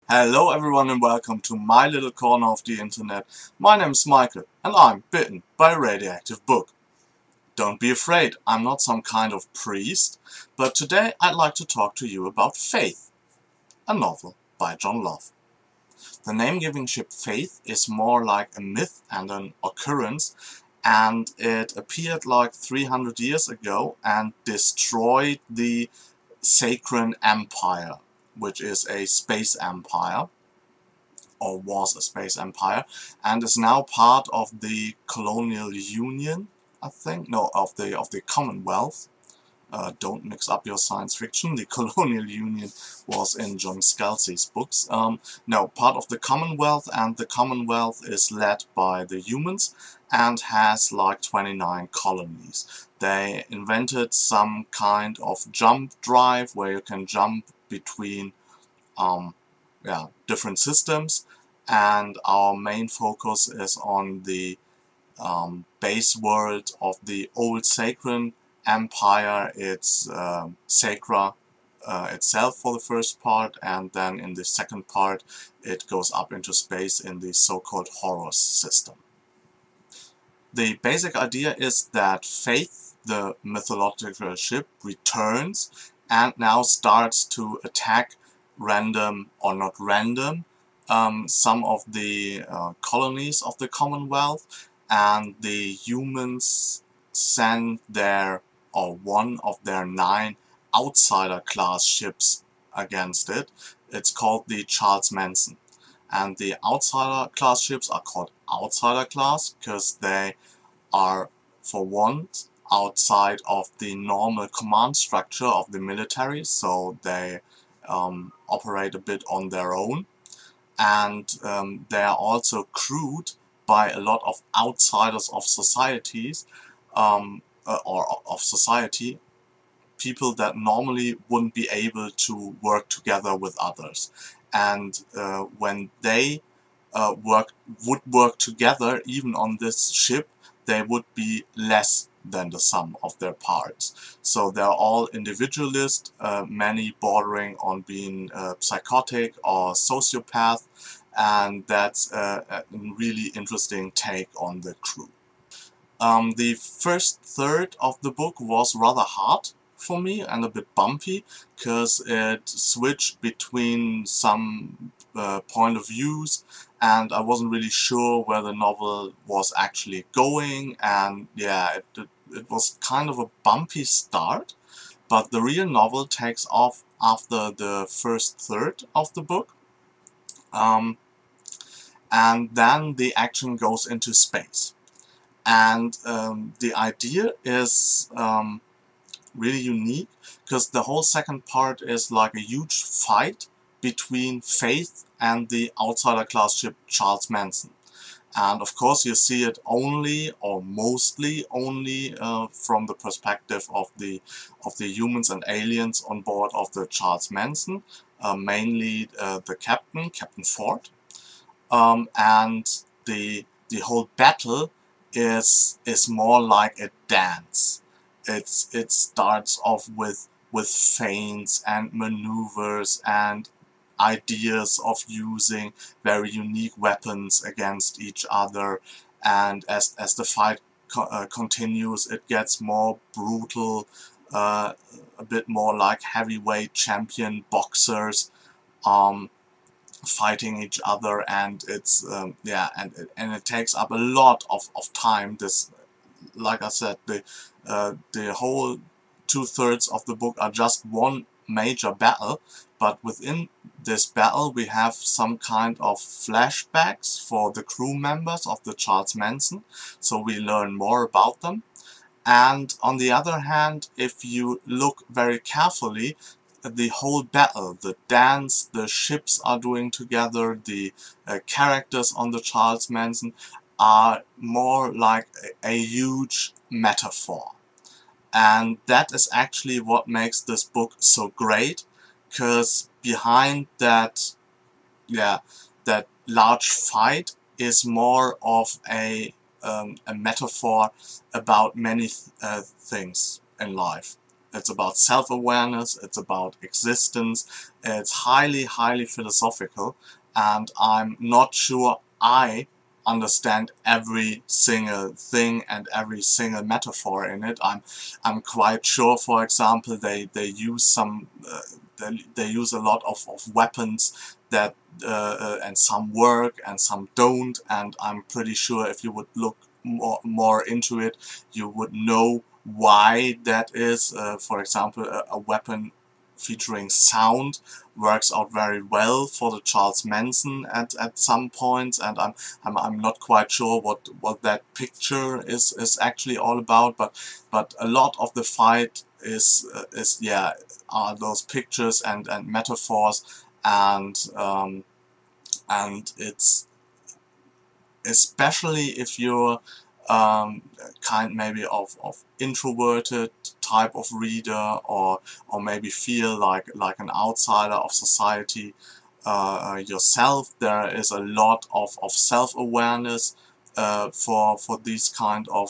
Hello everyone and welcome to my little corner of the internet. My name is Michael and I'm bitten by a radioactive book. Don't be afraid, I'm not some kind of priest, but today I'd like to talk to you about Faith, a novel by John Love. The name-giving ship Faith is more like a myth and an occurrence, and it appeared like 300 years ago and destroyed the Sacred Empire, which is a space empire, or was a space empire, and is now part of the Colonial Union, I think. No, of the Commonwealth. Don't mix up your science fiction. The Colonial Union was in John Scalzi's books. No, part of the Commonwealth, and the Commonwealth is led by the humans and has like 29 colonies. They invented some kind of jump drive where you can jump between different systems, and our main focus is on the base world of the old Sacred Empire. It's Sacra itself for the first part, and then in the second part it goes up into space in the so-called Horus system. The basic idea is that Faith, the mythological ship, returns and now starts to attack random or not random some of the colonies of the Commonwealth, and the humans send their one of their 9 outsider class ships against it. It's called the Charles Manson. And the outsider class ships are called outsider class because they are, for once, outside of the normal command structure of the military, so they operate a bit on their own, and they are also crewed by a lot of outsiders of societies, or of society, people that normally wouldn't be able to work together with others. And when they would work together, even on this ship, they would be less than the sum of their parts. So they're all individualist, many bordering on being psychotic or sociopath, and that's a really interesting take on the crew. The first third of the book was rather hard for me and a bit bumpy, because it switched between some point of views, and I wasn't really sure where the novel was actually going, and yeah, it was kind of a bumpy start, but the real novel takes off after the first third of the book, and then the action goes into space. And the idea is really unique, because the whole second part is like a huge fight between Faith and the outsider class ship Charles Manson. And of course you see it only, or mostly only, from the perspective of the humans and aliens on board of the Charles Manson, mainly the Captain Ford, and the whole battle is more like a dance. It starts off with feints and maneuvers and ideas of using very unique weapons against each other, and as the fight continues, it gets more brutal, a bit more like heavyweight champion boxers fighting each other, and it's and it takes up a lot of time. This, like I said, the whole 2/3 of the book are just one major battle, but within this battle we have some kind of flashbacks for the crew members of the Charles Manson, so we learn more about them. And on the other hand, if you look very carefully, the whole battle, the dance the ships are doing together, the characters on the Charles Manson, are more like a huge metaphor. And that is actually what makes this book so great, because behind that, that large fight is more of a metaphor about many things in life. it's about self-awareness, it's about existence. It's highly, highly philosophical, and I'm not sure I understand every single thing and every single metaphor in it. I'm quite sure, for example, they use some they use a lot of weapons that and some work and some don't, and I'm pretty sure if you would look more into it, you would know why that is. For example, a weapon featuring sound works out very well for the Charles Manson at some points, and I'm not quite sure what that picture is actually all about, but a lot of the fight is yeah, are those pictures and metaphors, and it's especially if you're kind maybe of introverted type of reader, or maybe feel like an outsider of society yourself. There is a lot of self-awareness for these kind of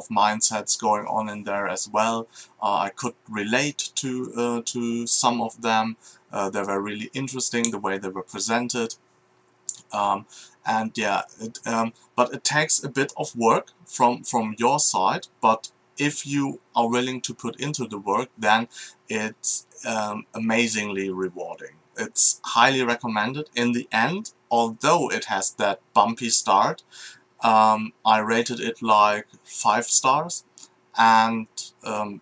mindsets going on in there as well. I could relate to some of them. They were really interesting the way they were presented. And yeah, but it takes a bit of work from your side, but if you are willing to put into the work, then it's amazingly rewarding. It's highly recommended. In the end, although it has that bumpy start, I rated it like 5 stars. And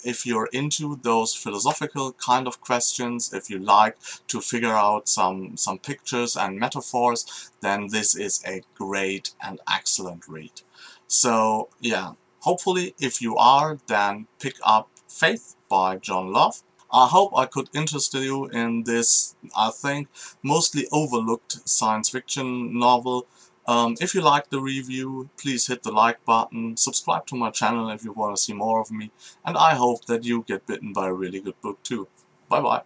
if you're into those philosophical kind of questions, if you like to figure out some pictures and metaphors, then this is a great and excellent read. So yeah, hopefully if you are, then pick up Faith by John Love. I hope I could interest you in this, I think, mostly overlooked science fiction novel. If you liked the review, please hit the like button, subscribe to my channel if you want to see more of me, and I hope that you get bitten by a really good book too. Bye bye.